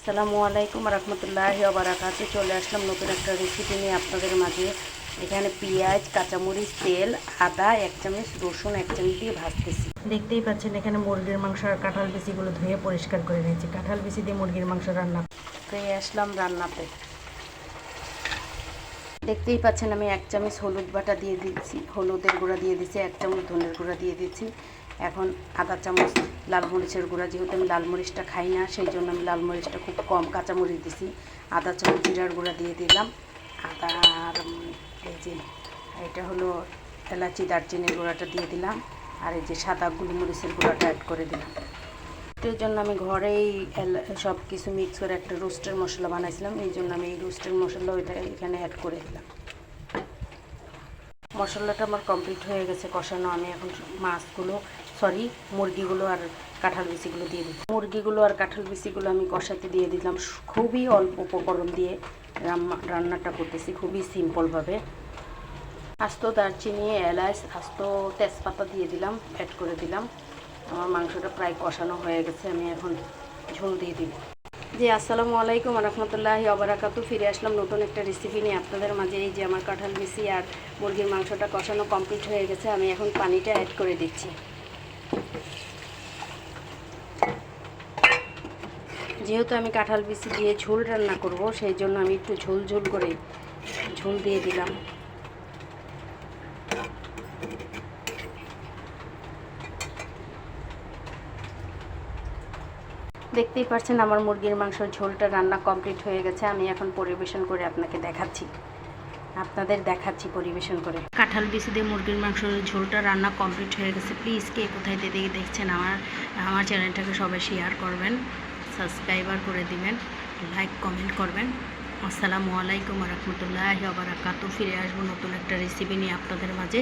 আসসালামু আলাইকুম রহমতুল্লাহি ওয়া বারাকাতুহু। চলে আসলাম নতুন একটা রেসিপি নিয়ে আপনাদের মাঝে। এখানে পেঁয়াজ, কাঁচামরিচ, তেল, আদা 1 চামচ, রসুন 1 চামচ দিয়ে ভাজতেছি। দেখতেই পাচ্ছেন এখানে মুরগির মাংস আর কাঁঠাল বিচিগুলো ধুয়ে পরিষ্কার করে নিয়েছি। কাঁঠাল বিচি দিয়ে মুরগির মাংস রান্না পেয়ে আসলাম রান্নাতে। দেখতেই পাচ্ছেন আমি 1 চামচ হলুদ বাটা দিয়ে দিচ্ছি, হলুদের গুঁড়া দিয়ে দিচ্ছি, 1 চামচ ধনের গুঁড়া দিয়ে দিচ্ছি। এখন আধা চামচ লাল মরিচের গুঁড়া, যেহেতু আমি লাল মরিচটা খাই না সেই জন্য আমি লাল মরিচটা খুব কম কাঁচামরিচ দিছি। আধা চামচ জিরার গুঁড়া দিয়ে দিলাম। আদা আর এই যে এটা হলো এলাচি দারচিনির গুঁড়াটা দিয়ে দিলাম। আর এই যে সাদা গোলমরিচের গুঁড়াটা অ্যাড করে দিলাম। এর জন্য আমি ঘরেই সব কিছু মিক্স করে একটা রোস্টের মশলা বানাইছিলাম, এই জন্য আমি এই রোস্টের মশলা ওইটা এখানে অ্যাড করে দিলাম। মশলাটা আমার কমপ্লিট হয়ে গেছে কষানো। আমি এখন মুরগিগুলো আর কাঁঠাল বিচিগুলো দিয়ে দিই। মুরগিগুলো আর কাঁঠাল বিচিগুলো আমি কষাতে দিয়ে দিলাম। খুবই অল্প উপকরণ দিয়ে রান্নাটা করতেছি, খুবই সিম্পলভাবে। আস্ত দারচিনি, এলাচ, আস্ত তেজপাতা দিয়ে দিলাম, অ্যাড করে দিলাম। আমার মাংসটা প্রায় কষানো হয়ে গেছে, আমি এখন ঝোল দিয়ে দিব। জি, আসসালামু আলাইকুম রহমতুল্লাহি ওয়া বারাকাতুহু। ফিরে আসলাম নতুন একটা রেসিপি নিয়ে আপনাদের মাঝে। এই যে আমার কাঁঠাল বিচি আর মুরগির মাংসটা কষানো কমপ্লিট হয়ে গেছে, আমি এখন পানিটা অ্যাড করে দিচ্ছি। যেহেতু আমি কাঁঠাল বিচি দিয়ে ঝোল রান্না করব, সেই জন্য আমি একটু ঝোল ঝোল করে ঝোল দিয়ে দিলাম। দেখতেই পাচ্ছেন আমার মুরগির মাংসের ঝোলটা রান্না কমপ্লিট হয়ে গেছে। আমি এখন পরিবেশন করে আপনাদের দেখাচ্ছি পরিবেশন করে। কাঁঠাল বিচি দিয়ে মুরগির মাংসের ঝোলটা রান্না কমপ্লিট হয়ে গেছে। প্লিজ কে কোথায় দিয়ে দেখছেন আমার চ্যানেলটাকে সবাই শেয়ার করবেন, সাবস্ক্রাইবার করে দিবেন, লাইক কমেন্ট করবেন। আসসালামু আলাইকুম রহমতুল্লাহি ওয়া বারাকাতুহু। ফিরে আসবো নতুন একটা রেসিপি নিয়ে আপনাদের মাঝে।